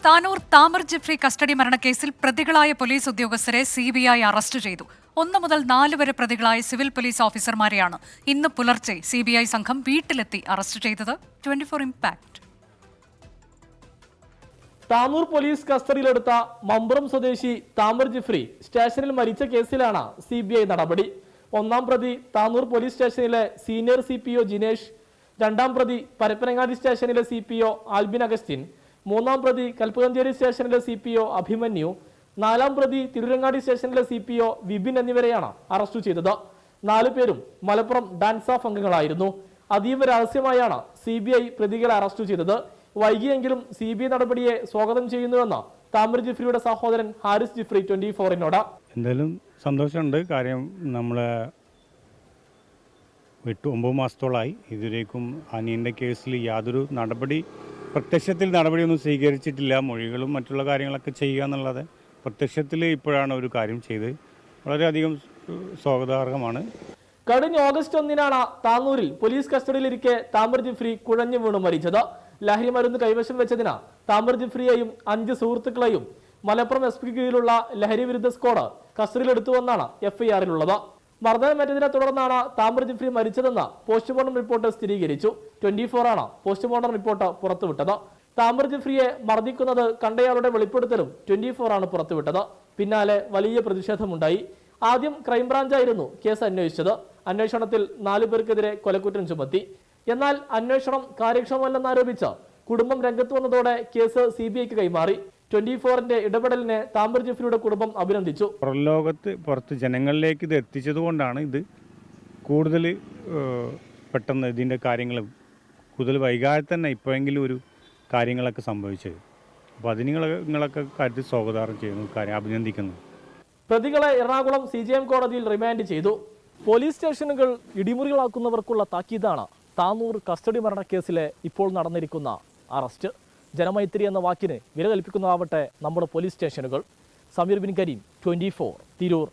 Tanur Tamar Jifri custody മരണക്കേസിൽ പ്രതികളായ police ഉദ്യോഗസ്ഥരെ CBI arrest ചെയ്തു. 1 മുതൽ 4 വരെ പ്രതികളായ സിവിൽ പോലീസ് ഓഫീസർമാരെയാണ് ഇന്ന് പുലർച്ചെ സിബിഐ സംഘം വീട്ടിലെത്തി അറസ്റ്റ് ചെയ്തത്. 24 ഇംപാക്ട്. താനൂർ പോലീസ് കസ്റ്റഡിയിലെടുത്ത മമ്പുറം സ്വദേശി താമർ ജിഫ്രി സ്റ്റേഷനിൽ മരിച്ച കേസിലാണ് സിബിഐ നടപടി. 1-ാം പ്രതി താനൂർ പോലീസ് സ്റ്റേഷനിലെ സീനിയർ CPO ജിനേഷ്, 2-ാം പ്രതി പരപ്പനങ്ങാടി സ്റ്റേഷനിലെ CPO ആൽബിൻ അഗസ്റ്റിൻ, 3-ാം പ്രതി കൽപ്പകഞ്ചേരി സ്റ്റേഷനിലെ CPO അഭിമന്യു, 4-ാം പ്രതി തിരുരങ്ങാടി സ്റ്റേഷനിലെ CPO വിപിൻ എന്നിവരെയാണ് അറസ്റ്റ് ചെയ്തത്. 4 പേരും മലപ്പുറം ഡാൻസ് ഓഫ് അംഗങ്ങളായിരുന്നു. അതീവ രഹസ്യമായാണ് CBI പ്രതികളെ അറസ്റ്റ് ചെയ്തത്. വൈകിയെങ്കിലും CBI നടപടിയെ സ്വാഗതം ചെയ്യുന്നുവെന്ന് താമർ ജിഫ്രിയുടെ സഹോദരൻ ഹാരിസ് ജിഫ്രി 24-നോട്. എന്തായാലും സന്തോഷമുണ്ട്. കാര്യം നമ്മളെ 9 മാസത്തോളമായി ഇതുവരേക്കും അനിയൻ്റെ കേസിൽ യാതൊരു പ്രത്യക്ഷത്തിൽ നടപടിയൊന്നും സ്വീകരിച്ചിട്ടില്ല. മൊഴികളും മറ്റുള്ള കാര്യങ്ങളൊക്കെ ചെയ്യുക എന്നുള്ളത് പ്രത്യക്ഷത്തിൽ ഇപ്പോഴാണ് ഒരു കാര്യം ചെയ്ത് വളരെയധികം സ്വാഗതാർഹമാണ്. കഴിഞ്ഞ ഓഗസ്റ്റ് 1-നാണ് താനൂരിൽ പോലീസ് കസ്റ്റഡിയിലിരിക്കെ താമർ ജിഫ്രി കുഴഞ്ഞു വീണു മരിച്ചത്. ലഹരി മരുന്ന് കൈവശം വെച്ചതിന് താമർ ജിഫ്രിയെയും 5 സുഹൃത്തുക്കളെയും മലപ്പുറം SP കീഴിലുള്ള ലഹരി വിരുദ്ധ സ്ക്വാഡ് കസ്റ്റഡിയിലെടുത്തുവെന്നാണ് FIR-ലുള്ളത്. മർദ്ദനമേറ്റതിനെ തുടർന്നാണ് താമർ ജിഫ്രി മരിച്ചതെന്ന് പോസ്റ്റ്മോർട്ടം റിപ്പോർട്ട് സ്ഥിരീകരിച്ചു. 24 പോസ്റ്റ്മോർട്ടം റിപ്പോർട്ട് പുറത്തുവിട്ടത്. താമർ ജിഫ്രിയെ മർദ്ദിക്കുന്നത് കണ്ടയാളുടെ വെളിപ്പെടുത്തലും 24 പുറത്തുവിട്ടത്. പിന്നാലെ വലിയ പ്രതിഷേധമുണ്ടായി. ആദ്യം ക്രൈംബ്രാഞ്ചായിരുന്നു കേസ് അന്വേഷിച്ചത്. അന്വേഷണത്തിൽ 4 പേർക്കെതിരെ കൊലക്കുറ്റം ചുമത്തി. എന്നാൽ അന്വേഷണം കാര്യക്ഷമമല്ലെന്നാരോപിച്ച് കുടുംബം രംഗത്ത് വന്നതോടെ കേസ് CBIക്ക് കൈമാറി. 24-ന്റെ ഇടപെടലിനെ താമർ ജിഫ്രിയുടെ കുടുംബം അഭിനന്ദിച്ചു. പുറത്ത് ജനങ്ങളിലേക്ക് ഇത് എത്തിച്ചതുകൊണ്ടാണ് ഇത് കൂടുതൽ പെട്ടെന്ന് ഇതിൻ്റെ കാര്യങ്ങൾ കൂടുതൽ വൈകാതെ തന്നെ ഇപ്പോഴെങ്കിലും ഒരു കാര്യങ്ങളൊക്കെ സംഭവിച്ചത്. അപ്പോൾ അതിന് നിങ്ങളൊക്കെ കാര്യത്തിൽ സ്വാഗതം ചെയ്യുന്നു, അഭിനന്ദിക്കുന്നു. പ്രതികളെ എറണാകുളം CJM കോടതിയിൽ റിമാൻഡ് ചെയ്തു. പോലീസ് സ്റ്റേഷനുകൾ ഇടിമുറികളാക്കുന്നവർക്കുള്ള താക്കീതാണ് താനൂർ കസ്റ്റഡി മരണക്കേസിലെ ഇപ്പോൾ നടന്നിരിക്കുന്ന അറസ്റ്റ്. ജനമൈത്രി എന്ന വാക്കിന് വില കൽപ്പിക്കുന്നതാവട്ടെ നമ്മുടെ പോലീസ് സ്റ്റേഷനുകൾ. സമീർ ബിൻ കരീം, 24, തിരൂർ.